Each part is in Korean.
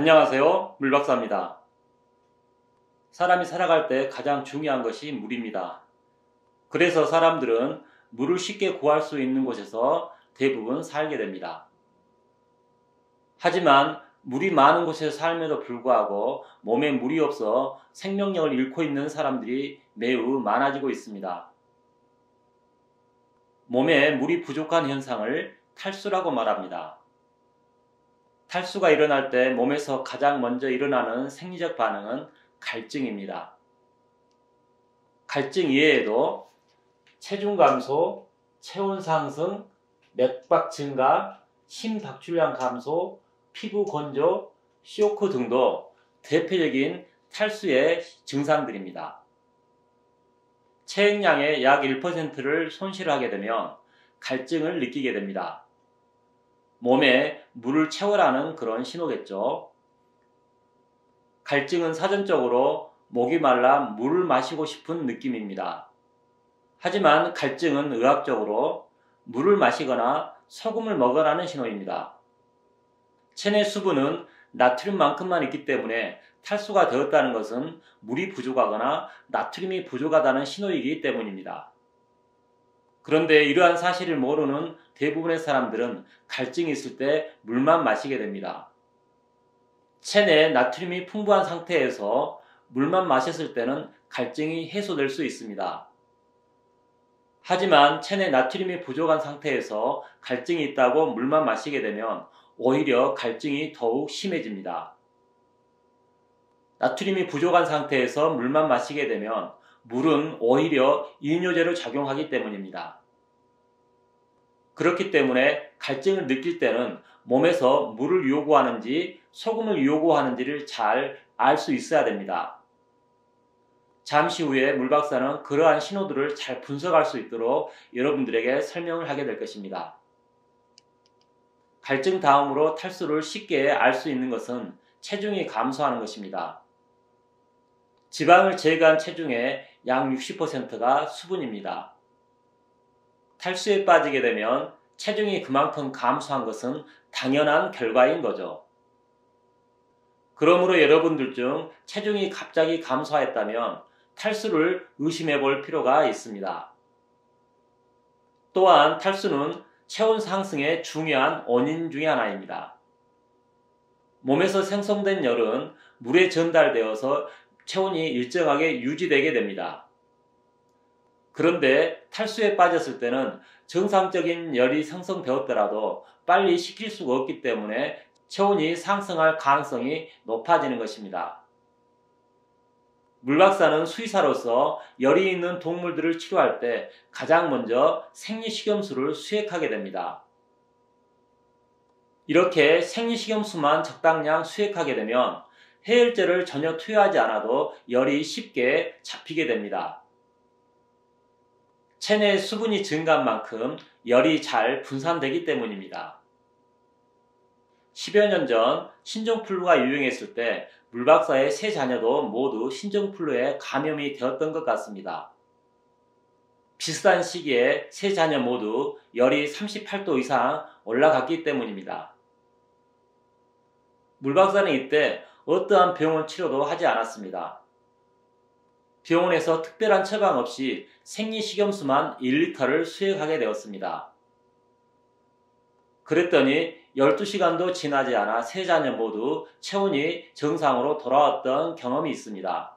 안녕하세요. 물박사입니다. 사람이 살아갈 때 가장 중요한 것이 물입니다. 그래서 사람들은 물을 쉽게 구할 수 있는 곳에서 대부분 살게 됩니다. 하지만 물이 많은 곳에 살면서 불구하고 몸에 물이 없어 생명력을 잃고 있는 사람들이 매우 많아지고 있습니다. 몸에 물이 부족한 현상을 탈수라고 말합니다. 탈수가 일어날 때 몸에서 가장 먼저 일어나는 생리적 반응은 갈증입니다. 갈증 이외에도 체중 감소, 체온 상승, 맥박 증가, 심박출량 감소, 피부 건조, 쇼크 등도 대표적인 탈수의 증상들입니다. 체액량의 약 1%를 손실하게 되면 갈증을 느끼게 됩니다. 몸에 물을 채우라는 그런 신호겠죠. 갈증은 사전적으로 목이 말라 물을 마시고 싶은 느낌입니다. 하지만 갈증은 의학적으로 물을 마시거나 소금을 먹으라는 신호입니다. 체내 수분은 나트륨만큼만 있기 때문에 탈수가 되었다는 것은 물이 부족하거나 나트륨이 부족하다는 신호이기 때문입니다. 그런데 이러한 사실을 모르는 대부분의 사람들은 갈증이 있을 때 물만 마시게 됩니다. 체내에 나트륨이 풍부한 상태에서 물만 마셨을 때는 갈증이 해소될 수 있습니다. 하지만 체내 나트륨이 부족한 상태에서 갈증이 있다고 물만 마시게 되면 오히려 갈증이 더욱 심해집니다. 나트륨이 부족한 상태에서 물만 마시게 되면 물은 오히려 이뇨제로 작용하기 때문입니다. 그렇기 때문에 갈증을 느낄 때는 몸에서 물을 요구하는지 소금을 요구하는지를 잘 알 수 있어야 됩니다. 잠시 후에 물박사는 그러한 신호들을 잘 분석할 수 있도록 여러분들에게 설명을 하게 될 것입니다. 갈증 다음으로 탈수를 쉽게 알 수 있는 것은 체중이 감소하는 것입니다. 지방을 제거한 체중의 약 60%가 수분입니다. 탈수에 빠지게 되면 체중이 그만큼 감소한 것은 당연한 결과인 거죠. 그러므로 여러분들 중 체중이 갑자기 감소했다면 탈수를 의심해 볼 필요가 있습니다. 또한 탈수는 체온 상승의 중요한 원인 중의 하나입니다. 몸에서 생성된 열은 물에 전달되어서 체온이 일정하게 유지되게 됩니다. 그런데 탈수에 빠졌을 때는 정상적인 열이 생성되었더라도 빨리 식힐 수가 없기 때문에 체온이 상승할 가능성이 높아지는 것입니다. 물박사는 수의사로서 열이 있는 동물들을 치료할 때 가장 먼저 생리식염수를 수액하게 됩니다. 이렇게 생리식염수만 적당량 수액하게 되면 해열제를 전혀 투여하지 않아도 열이 쉽게 잡히게 됩니다. 체내 수분이 증가한 만큼 열이 잘 분산되기 때문입니다. 10여 년 전 신종플루가 유행했을 때 물박사의 세 자녀도 모두 신종플루에 감염이 되었던 것 같습니다. 비슷한 시기에 세 자녀 모두 열이 38도 이상 올라갔기 때문입니다. 물박사는 이때 어떠한 병원 치료도 하지 않았습니다. 병원에서 특별한 처방 없이 생리식염수만 1리터를 수액하게 되었습니다. 그랬더니 12시간도 지나지 않아 세 자녀 모두 체온이 정상으로 돌아왔던 경험이 있습니다.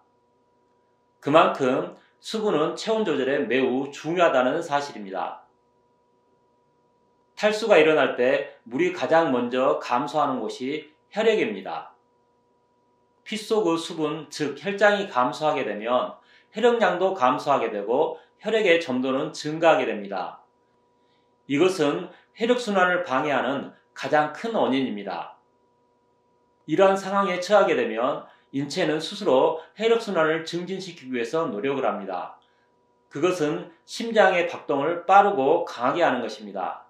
그만큼 수분은 체온 조절에 매우 중요하다는 사실입니다. 탈수가 일어날 때 물이 가장 먼저 감소하는 곳이 혈액입니다. 피 속의 수분, 즉 혈장이 감소하게 되면 혈액량도 감소하게 되고 혈액의 점도는 증가하게 됩니다. 이것은 혈액순환을 방해하는 가장 큰 원인입니다. 이러한 상황에 처하게 되면 인체는 스스로 혈액순환을 증진시키기 위해서 노력을 합니다. 그것은 심장의 박동을 빠르고 강하게 하는 것입니다.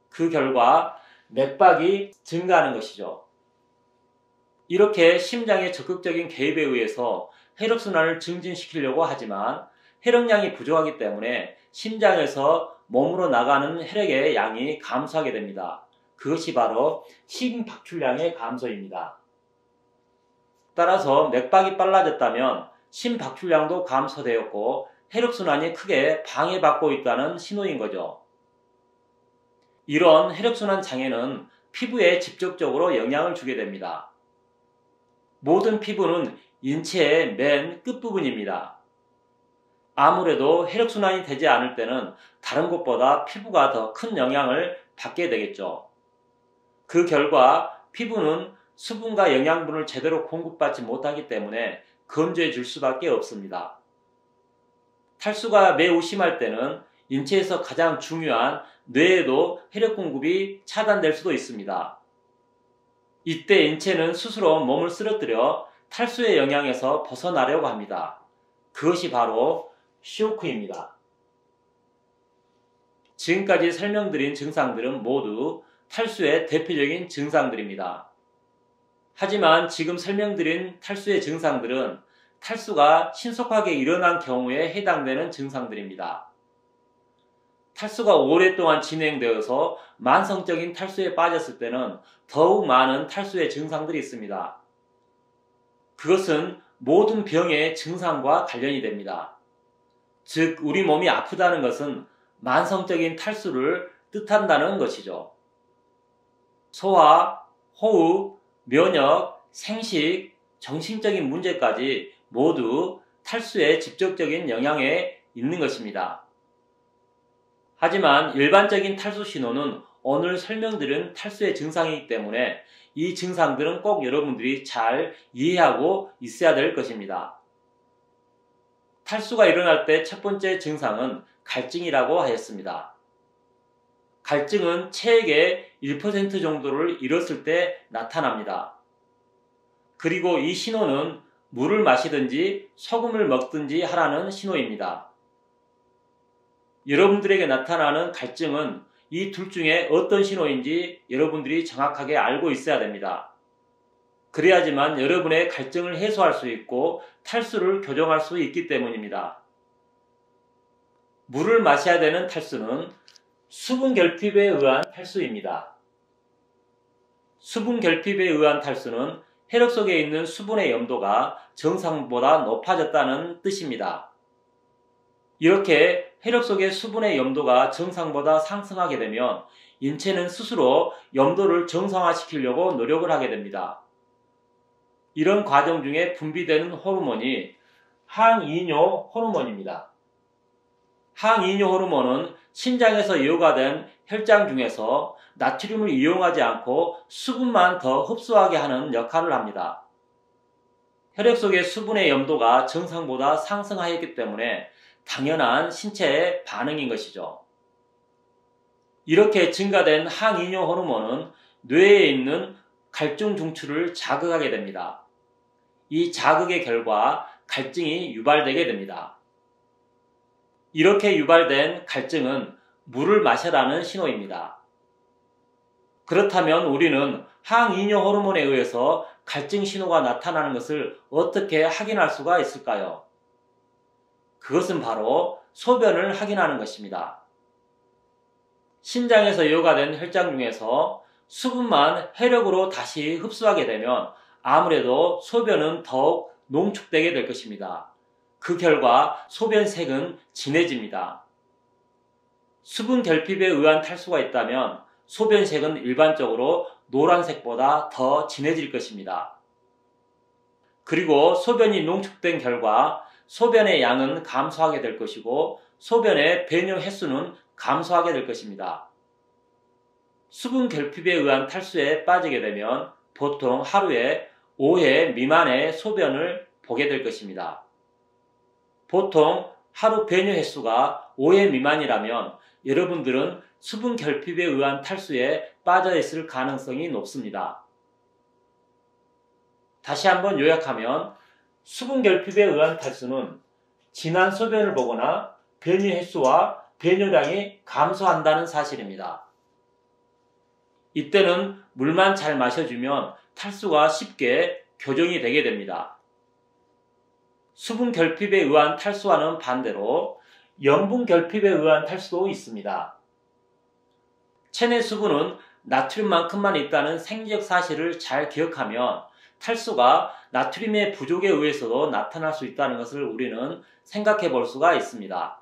그 결과 맥박이 증가하는 것이죠. 이렇게 심장의 적극적인 개입에 의해서 혈액순환을 증진시키려고 하지만 혈액량이 부족하기 때문에 심장에서 몸으로 나가는 혈액의 양이 감소하게 됩니다. 그것이 바로 심박출량의 감소입니다. 따라서 맥박이 빨라졌다면 심박출량도 감소되었고 혈액순환이 크게 방해받고 있다는 신호인 거죠. 이런 혈액순환 장애는 피부에 직접적으로 영향을 주게 됩니다. 모든 피부는 인체의 맨 끝부분입니다. 아무래도 혈액순환이 되지 않을 때는 다른 곳보다 피부가 더 큰 영향을 받게 되겠죠. 그 결과 피부는 수분과 영양분을 제대로 공급받지 못하기 때문에 건조해질 수밖에 없습니다. 탈수가 매우 심할 때는 인체에서 가장 중요한 뇌에도 혈액 공급이 차단될 수도 있습니다. 이때 인체는 스스로 몸을 쓰러뜨려 탈수의 영향에서 벗어나려고 합니다. 그것이 바로 쇼크입니다. 지금까지 설명드린 증상들은 모두 탈수의 대표적인 증상들입니다. 하지만 지금 설명드린 탈수의 증상들은 탈수가 신속하게 일어난 경우에 해당되는 증상들입니다. 탈수가 오랫동안 진행되어서 만성적인 탈수에 빠졌을 때는 더욱 많은 탈수의 증상들이 있습니다. 그것은 모든 병의 증상과 관련이 됩니다. 즉, 우리 몸이 아프다는 것은 만성적인 탈수를 뜻한다는 것이죠. 소화, 호흡, 면역, 생식, 정신적인 문제까지 모두 탈수에 직접적인 영향에 있는 것입니다. 하지만 일반적인 탈수 신호는 오늘 설명드린 탈수의 증상이기 때문에 이 증상들은 꼭 여러분들이 잘 이해하고 있어야 될 것입니다. 탈수가 일어날 때 첫 번째 증상은 갈증이라고 하였습니다. 갈증은 체액의 1% 정도를 잃었을 때 나타납니다. 그리고 이 신호는 물을 마시든지 소금을 먹든지 하라는 신호입니다. 여러분들에게 나타나는 갈증은 이 둘 중에 어떤 신호인지 여러분들이 정확하게 알고 있어야 됩니다. 그래야지만 여러분의 갈증을 해소할 수 있고 탈수를 교정할 수 있기 때문입니다. 물을 마셔야 되는 탈수는 수분 결핍에 의한 탈수입니다. 수분 결핍에 의한 탈수는 혈액 속에 있는 수분의 염도가 정상보다 높아졌다는 뜻입니다. 이렇게 혈액 속의 수분의 염도가 정상보다 상승하게 되면 인체는 스스로 염도를 정상화시키려고 노력을 하게 됩니다. 이런 과정 중에 분비되는 호르몬이 항이뇨 호르몬입니다. 항이뇨 호르몬은 신장에서 이용가 된 혈장 중에서 나트륨을 이용하지 않고 수분만 더 흡수하게 하는 역할을 합니다. 혈액 속의 수분의 염도가 정상보다 상승하였기 때문에 당연한 신체의 반응인 것이죠. 이렇게 증가된 항이뇨 호르몬은 뇌에 있는 갈증 중추를 자극하게 됩니다. 이 자극의 결과 갈증이 유발되게 됩니다. 이렇게 유발된 갈증은 물을 마셔라는 신호입니다. 그렇다면 우리는 항이뇨 호르몬에 의해서 갈증 신호가 나타나는 것을 어떻게 확인할 수가 있을까요? 그것은 바로 소변을 확인하는 것입니다. 신장에서 이용된 혈장 중에서 수분만 혈액으로 다시 흡수하게 되면 아무래도 소변은 더욱 농축되게 될 것입니다. 그 결과 소변색은 진해집니다. 수분 결핍에 의한 탈수가 있다면 소변색은 일반적으로 노란색보다 더 진해질 것입니다. 그리고 소변이 농축된 결과 소변의 양은 감소하게 될 것이고 소변의 배뇨 횟수는 감소하게 될 것입니다. 수분 결핍에 의한 탈수에 빠지게 되면 보통 하루에 5회 미만의 소변을 보게 될 것입니다. 보통 하루 배뇨 횟수가 5회 미만이라면 여러분들은 수분 결핍에 의한 탈수에 빠져 있을 가능성이 높습니다. 다시 한번 요약하면 수분 결핍에 의한 탈수는 진한 소변을 보거나 배뇨 횟수와 배뇨량이 감소한다는 사실입니다. 이때는 물만 잘 마셔주면 탈수가 쉽게 교정이 되게 됩니다. 수분 결핍에 의한 탈수와는 반대로 염분 결핍에 의한 탈수도 있습니다. 체내 수분은 나트륨만큼만 있다는 생리적 사실을 잘 기억하면 탈수가 나트륨의 부족에 의해서도 나타날 수 있다는 것을 우리는 생각해 볼 수가 있습니다.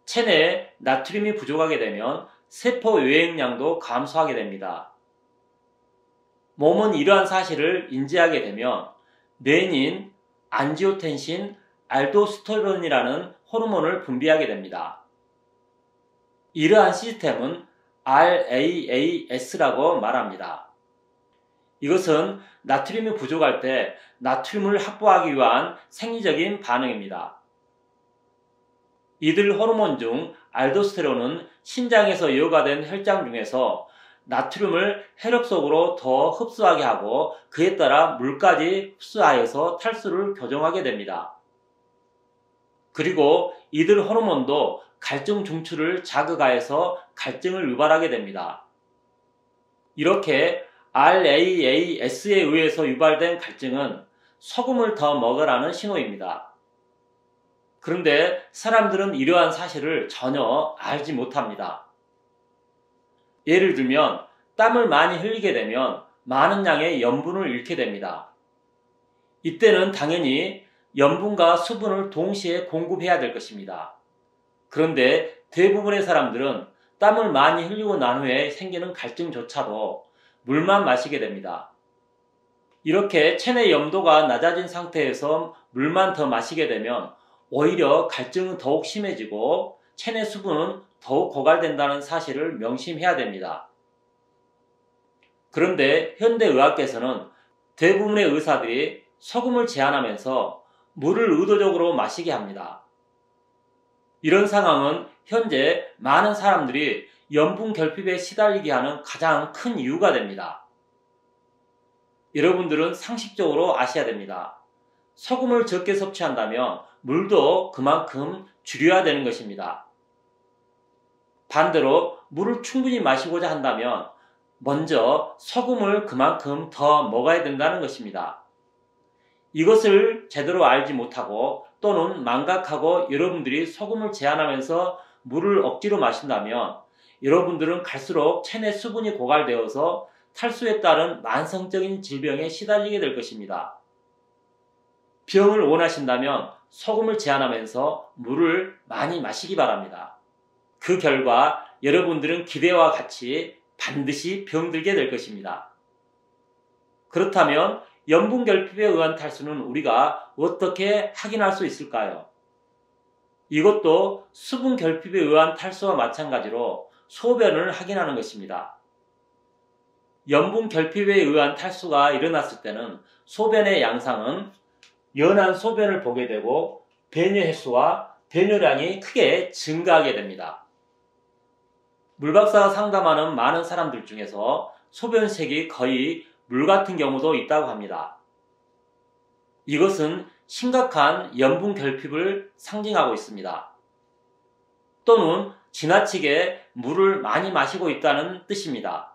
체내에 나트륨이 부족하게 되면 세포 유액량도 감소하게 됩니다. 몸은 이러한 사실을 인지하게 되면 뇌닌, 안지오텐신, 알도스테론이라는 호르몬을 분비하게 됩니다. 이러한 시스템은 RAAS라고 말합니다. 이것은 나트륨이 부족할 때 나트륨을 확보하기 위한 생리적인 반응입니다. 이들 호르몬 중 알도스테론은 신장에서 이어가된 혈장 중에서 나트륨을 혈액 속으로 더 흡수하게 하고 그에 따라 물까지 흡수하여서 탈수를 교정하게 됩니다. 그리고 이들 호르몬도 갈증 중추를 자극하여서 갈증을 유발하게 됩니다. 이렇게 RAAS에 의해서 유발된 갈증은 소금을 더 먹으라는 신호입니다. 그런데 사람들은 이러한 사실을 전혀 알지 못합니다. 예를 들면 땀을 많이 흘리게 되면 많은 양의 염분을 잃게 됩니다. 이때는 당연히 염분과 수분을 동시에 공급해야 될 것입니다. 그런데 대부분의 사람들은 땀을 많이 흘리고 난 후에 생기는 갈증조차도 물만 마시게 됩니다. 이렇게 체내 염도가 낮아진 상태에서 물만 더 마시게 되면 오히려 갈증은 더욱 심해지고 체내 수분은 더욱 고갈된다는 사실을 명심해야 됩니다. 그런데 현대의학계에서는 대부분의 의사들이 소금을 제한하면서 물을 의도적으로 마시게 합니다. 이런 상황은 현재 많은 사람들이 염분 결핍에 시달리게 하는 가장 큰 이유가 됩니다. 여러분들은 상식적으로 아셔야 됩니다. 소금을 적게 섭취한다면 물도 그만큼 줄여야 되는 것입니다. 반대로 물을 충분히 마시고자 한다면 먼저 소금을 그만큼 더 먹어야 된다는 것입니다. 이것을 제대로 알지 못하고 또는 망각하고 여러분들이 소금을 제한하면서 물을 억지로 마신다면 여러분들은 갈수록 체내 수분이 고갈되어서 탈수에 따른 만성적인 질병에 시달리게 될 것입니다. 병을 원하신다면 소금을 제한하면서 물을 많이 마시기 바랍니다. 그 결과 여러분들은 기대와 같이 반드시 병들게 될 것입니다. 그렇다면 염분 결핍에 의한 탈수는 우리가 어떻게 확인할 수 있을까요? 이것도 수분 결핍에 의한 탈수와 마찬가지로 소변을 확인하는 것입니다. 염분 결핍에 의한 탈수가 일어났을 때는 소변의 양상은 연한 소변을 보게 되고 배뇨 횟수와 배뇨량이 크게 증가하게 됩니다. 물박사가 상담하는 많은 사람들 중에서 소변색이 거의 물 같은 경우도 있다고 합니다. 이것은 심각한 염분 결핍을 상징하고 있습니다. 또는 지나치게 물을 많이 마시고 있다는 뜻입니다.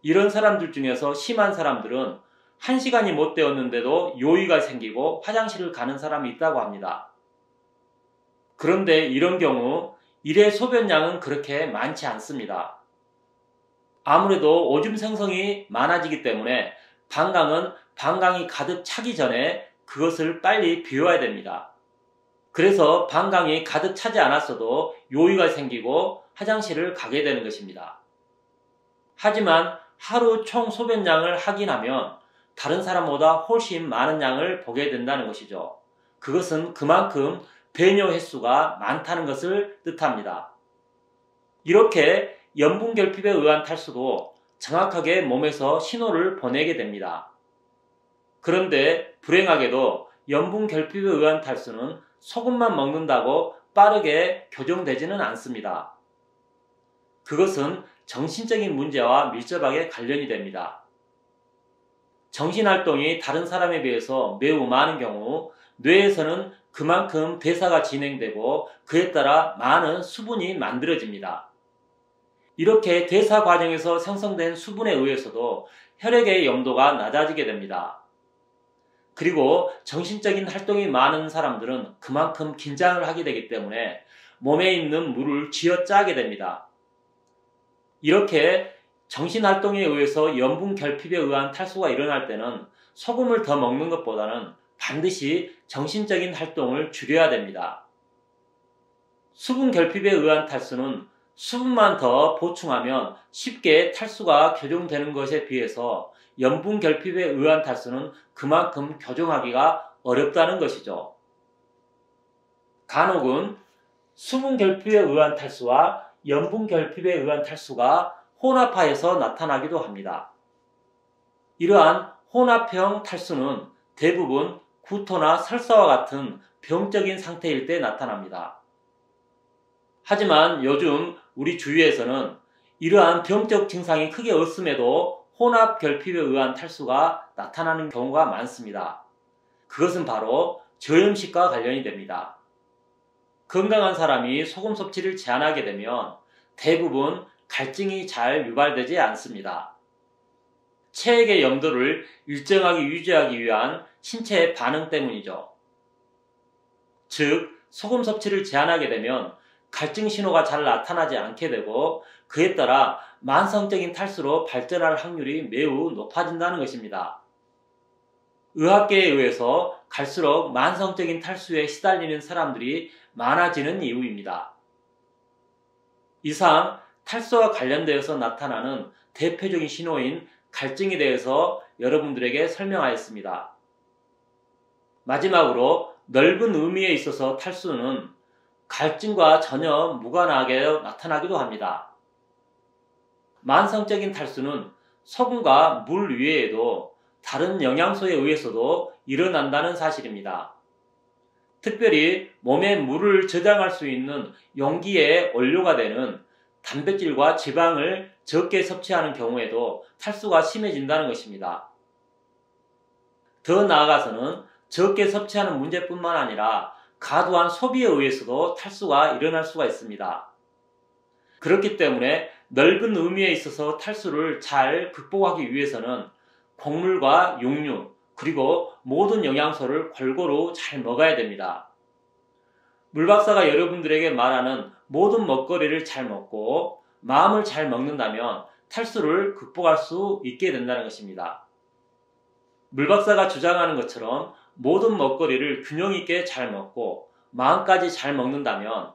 이런 사람들 중에서 심한 사람들은 1시간이 못 되었는데도 요의가 생기고 화장실을 가는 사람이 있다고 합니다. 그런데 이런 경우 일회 소변량은 그렇게 많지 않습니다. 아무래도 오줌 생성이 많아지기 때문에 방광이 가득 차기 전에 그것을 빨리 비워야 됩니다. 그래서 방광이 가득 차지 않았어도 요의가 생기고 화장실을 가게 되는 것입니다. 하지만 하루 총 소변량을 확인하면 다른 사람보다 훨씬 많은 양을 보게 된다는 것이죠. 그것은 그만큼 배뇨 횟수가 많다는 것을 뜻합니다. 이렇게 염분 결핍에 의한 탈수도 정확하게 몸에서 신호를 보내게 됩니다. 그런데 불행하게도 염분 결핍에 의한 탈수는 소금만 먹는다고 빠르게 교정되지는 않습니다. 그것은 정신적인 문제와 밀접하게 관련이 됩니다. 정신활동이 다른 사람에 비해서 매우 많은 경우 뇌에서는 그만큼 대사가 진행되고 그에 따라 많은 수분이 만들어집니다. 이렇게 대사 과정에서 생성된 수분에 의해서도 혈액의 염도가 낮아지게 됩니다. 그리고 정신적인 활동이 많은 사람들은 그만큼 긴장을 하게 되기 때문에 몸에 있는 물을 쥐어짜게 됩니다. 이렇게 정신활동에 의해서 염분 결핍에 의한 탈수가 일어날 때는 소금을 더 먹는 것보다는 반드시 정신적인 활동을 줄여야 됩니다. 수분 결핍에 의한 탈수는 수분만 더 보충하면 쉽게 탈수가 교정되는 것에 비해서 염분 결핍에 의한 탈수는 그만큼 교정하기가 어렵다는 것이죠. 간혹은 수분 결핍에 의한 탈수와 염분 결핍에 의한 탈수가 혼합하여서 나타나기도 합니다. 이러한 혼합형 탈수는 대부분 구토나 설사와 같은 병적인 상태일 때 나타납니다. 하지만 요즘 우리 주위에서는 이러한 병적 증상이 크게 없음에도 혼합 결핍에 의한 탈수가 나타나는 경우가 많습니다. 그것은 바로 저염식과 관련이 됩니다. 건강한 사람이 소금 섭취를 제한하게 되면 대부분 갈증이 잘 유발되지 않습니다. 체액의 염도를 일정하게 유지하기 위한 신체의 반응 때문이죠. 즉, 소금 섭취를 제한하게 되면 갈증 신호가 잘 나타나지 않게 되고 그에 따라 만성적인 탈수로 발전할 확률이 매우 높아진다는 것입니다. 의학계에 의해서 갈수록 만성적인 탈수에 시달리는 사람들이 많아지는 이유입니다. 이상 탈수와 관련되어서 나타나는 대표적인 신호인 갈증에 대해서 여러분들에게 설명하였습니다. 마지막으로 넓은 의미에 있어서 탈수는 갈증과 전혀 무관하게 나타나기도 합니다. 만성적인 탈수는 소금과 물 외에도 다른 영양소에 의해서도 일어난다는 사실입니다. 특별히 몸에 물을 저장할 수 있는 용기의 원료가 되는 단백질과 지방을 적게 섭취하는 경우에도 탈수가 심해진다는 것입니다. 더 나아가서는 적게 섭취하는 문제뿐만 아니라 과도한 소비에 의해서도 탈수가 일어날 수가 있습니다. 그렇기 때문에 넓은 의미에 있어서 탈수를 잘 극복하기 위해서는 곡물과 육류 그리고 모든 영양소를 골고루 잘 먹어야 됩니다. 물박사가 여러분들에게 말하는 모든 먹거리를 잘 먹고 마음을 잘 먹는다면 탈수를 극복할 수 있게 된다는 것입니다. 물박사가 주장하는 것처럼 모든 먹거리를 균형 있게 잘 먹고 마음까지 잘 먹는다면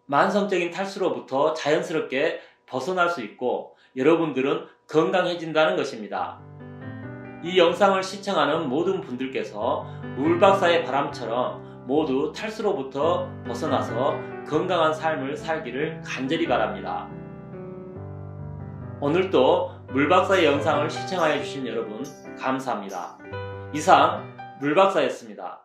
만성적인 탈수로부터 자연스럽게 벗어날 수 있고 여러분들은 건강해진다는 것입니다. 이 영상을 시청하는 모든 분들께서 물박사의 바람처럼 모두 탈수로부터 벗어나서 건강한 삶을 살기를 간절히 바랍니다. 오늘도 물박사의 영상을 시청하여 주신 여러분 감사합니다. 이상 물박사였습니다.